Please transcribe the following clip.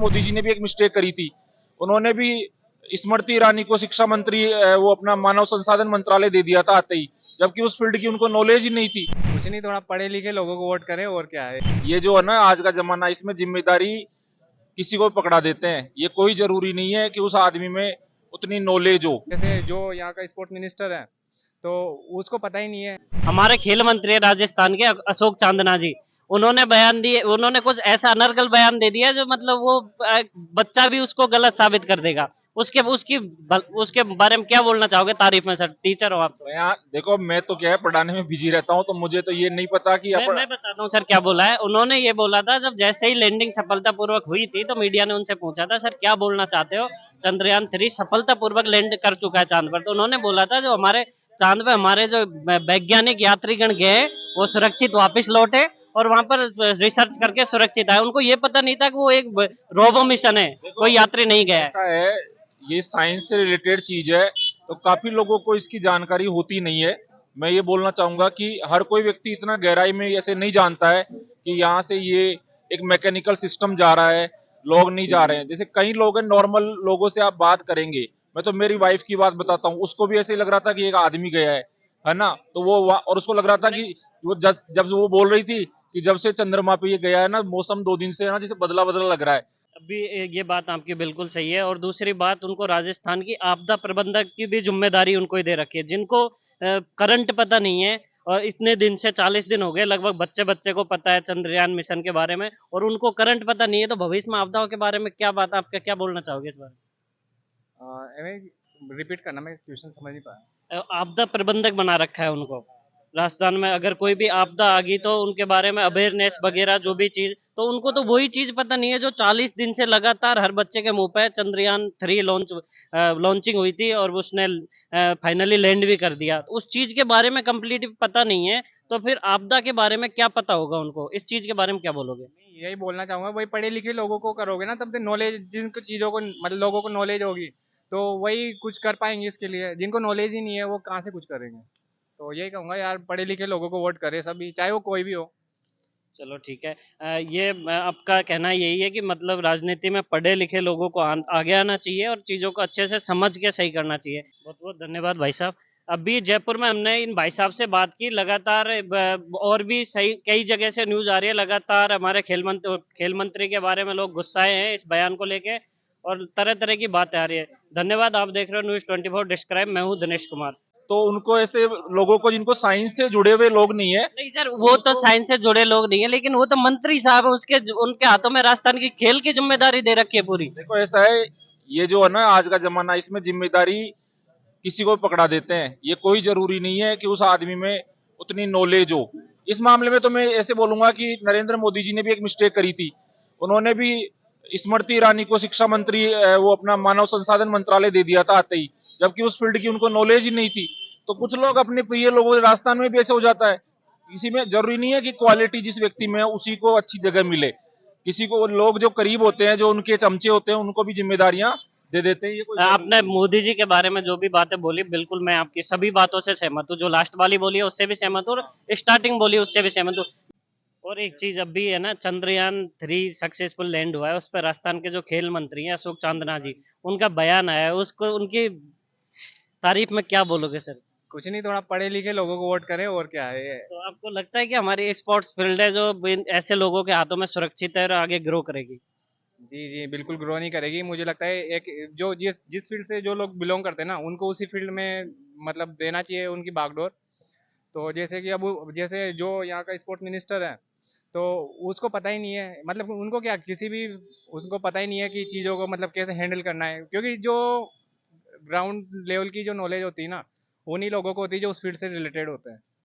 मोदी जी ने भी एक मिस्टेक करी थी। उन्होंने भी स्मृति ईरानी को शिक्षा मंत्री वो अपना मानव संसाधन मंत्रालय दे दिया था आते ही, जबकि उस फील्ड की उनको नॉलेज ही नहीं थी। कुछ नहीं, थोड़ा पढ़े लिखे लोगों को वोट करें और क्या है। ये जो है ना आज का जमाना, इसमें जिम्मेदारी किसी को पकड़ा देते हैं। ये कोई जरूरी नहीं है कि उस आदमी में उतनी नॉलेज हो। जैसे जो यहाँ का स्पोर्ट मिनिस्टर है तो उसको पता ही नहीं है। हमारे खेल मंत्री है राजस्थान के अशोक चांदना जी, उन्होंने बयान दिए, उन्होंने कुछ ऐसा अनर्गल बयान दे दिया जो मतलब वो बच्चा भी उसको गलत साबित कर देगा। उसके बारे में क्या बोलना चाहोगे तारीफ में? सर टीचर हो आप तो। मैं यहाँ देखो, मैं तो क्या है पढ़ाने में बिजी रहता हूँ, तो मुझे तो ये नहीं पता कि मैं बताता हूँ सर क्या बोला है। उन्होंने ये बोला था जब जैसे ही लैंडिंग सफलतापूर्वक हुई थी तो मीडिया ने उनसे पूछा था सर क्या बोलना चाहते हो, चंद्रयान 3 सफलतापूर्वक लैंड कर चुका है चांद पर। तो उन्होंने बोला था जो हमारे चांद पे हमारे जो वैज्ञानिक यात्रीगण गए वो सुरक्षित वापस लौटे और वहां पर रिसर्च करके सुरक्षित आए। उनको ये पता नहीं था कि वो एक रोबो मिशन है, कोई यात्री नहीं गया है। ऐसा है, ये साइंस से रिलेटेड चीज है, तो काफी लोगों को इसकी जानकारी होती नहीं है। मैं ये बोलना चाहूंगा कि हर कोई व्यक्ति इतना गहराई में ऐसे नहीं जानता है कि यहाँ से ये एक मैकेनिकल सिस्टम जा रहा है, लोग नहीं जा रहे हैं। जैसे कई लोग हैं, नॉर्मल लोगों से आप बात करेंगे, मैं तो मेरी वाइफ की बात बताता हूँ, उसको भी ऐसे ही लग रहा था कि एक आदमी गया है ना। तो वो और उसको लग रहा था कि वो जब वो बोल रही थी कि जब से चंद्रमा पे ये गया है ना, मौसम 2 दिन से है ना जैसे बदला बदला लग रहा है। अभी ये बात आपकी बिल्कुल सही है। और दूसरी बात, उनको राजस्थान की आपदा प्रबंधक की भी जिम्मेदारी उनको ही दे रखी है, जिनको करंट पता नहीं है। और इतने दिन से 40 दिन हो गए लगभग, बच्चे बच्चे को पता है चंद्रयान मिशन के बारे में और उनको करंट पता नहीं है। तो भविष्य में आपदाओं के बारे में क्या बात, आपका क्या बोलना चाहोगे इस बारे रिपीट करना, मैं क्वेश्चन समझ नहीं पाया। में? आपदा प्रबंधक बना रखा है उनको राजस्थान में। अगर कोई भी आपदा आ गई तो उनके बारे में अवेयरनेस वगैरह जो भी चीज, तो उनको तो वही चीज पता नहीं है जो 40 दिन से लगातार हर बच्चे के मुंह पे चंद्रयान 3 लॉन्चिंग हुई थी और उसने फाइनली लैंड भी कर दिया। उस चीज के बारे में कंप्लीट पता नहीं है, तो फिर आपदा के बारे में क्या पता होगा उनको? इस चीज के बारे में क्या बोलोगे? यही बोलना चाहूंगा, वही पढ़े लिखे लोगों को करोगे ना तब से नॉलेज, जिनको चीज़ों को मतलब लोगों को नॉलेज होगी तो वही कुछ कर पाएंगे। इसके लिए जिनको नॉलेज ही नहीं है वो कहाँ से कुछ करेंगे। तो यही कहूँगा यार, पढ़े लिखे लोगों को वोट करे सभी, चाहे वो कोई भी हो। चलो ठीक है। ये आपका कहना यही है कि मतलब राजनीति में पढ़े लिखे लोगों को आगे आना चाहिए और चीजों को अच्छे से समझ के सही करना चाहिए। बहुत बहुत धन्यवाद भाई साहब। अभी जयपुर में हमने इन भाई साहब से बात की, लगातार और भी सही कई जगह से न्यूज आ रही है, लगातार हमारे खेल मंत्री के बारे में लोग गुस्साए हैं इस बयान को लेके और तरह तरह की बातें आ रही है। धन्यवाद। आप देख रहे हो न्यूज 24 डिस्क्राइब, मैं हूँ दिनेश कुमार। तो उनको ऐसे लोगों को जिनको साइंस से जुड़े हुए लोग नहीं है। नहीं सर, वो तो साइंस से जुड़े लोग नहीं है, लेकिन वो तो मंत्री साहब है, उसके उनके हाथों में राजस्थान की खेल की जिम्मेदारी दे रखी है पूरी। देखो ऐसा है, ये जो है ना आज का जमाना, इसमें जिम्मेदारी किसी को पकड़ा देते हैं। ये कोई जरूरी नहीं है कि उस आदमी में उतनी नॉलेज हो। इस मामले में तो मैं ऐसे बोलूंगा कि नरेंद्र मोदी जी ने भी एक मिस्टेक करी थी। उन्होंने भी स्मृति ईरानी को शिक्षा मंत्री वो अपना मानव संसाधन मंत्रालय दे दिया था आते ही, जबकि उस फील्ड की उनको नॉलेज ही नहीं थी। तो कुछ लोग अपने प्रिय लोगों राजस्थान में भी ऐसे हो जाता है। किसी में जरूरी नहीं है कि क्वालिटी जिस व्यक्ति में है उसी को अच्छी जगह मिले। किसी को लोग जो करीब होते हैं, जो उनके चमचे होते हैं, उनको भी जिम्मेदारियां दे देते हैं। ये कोई आपने मोदी जी के बारे में जो भी बातें बोली, बिल्कुल मैं आपकी सभी बातों से सहमत हूँ। जो लास्ट वाली बोली है उससे भी सहमत हूँ और स्टार्टिंग बोली उससे भी सहमत हूँ। और एक चीज अभी है ना, चंद्रयान 3 सक्सेसफुल लैंड हुआ है, उस पर राजस्थान के जो खेल मंत्री हैं अशोक चांदना जी, उनका बयान आया है, उसको उनकी तारीफ में क्या बोलोगे सर? कुछ नहीं, थोड़ा पढ़े लिखे लोगों को वोट करे और क्या है। तो आपको लगता है कि हमारी स्पोर्ट्स फील्ड है जो ऐसे लोगों के हाथों में सुरक्षित है और आगे ग्रो करेगी? जी जी, बिल्कुल ग्रो नहीं करेगी। मुझे लगता है एक जो जिस जिस फील्ड से जो लोग बिलोंग करते हैं ना उनको उसी फील्ड में मतलब देना चाहिए उनकी बागडोर। तो जैसे कि अब जैसे जो यहाँ का स्पोर्ट मिनिस्टर है तो उसको पता ही नहीं है, मतलब उनको क्या किसी भी उसको पता ही नहीं है कि चीज़ों को मतलब कैसे हैंडल करना है, क्योंकि जो ग्राउंड लेवल की जो नॉलेज होती है ना उन्हीं लोगों को होती है जो उस फील्ड से रिलेटेड होते हैं।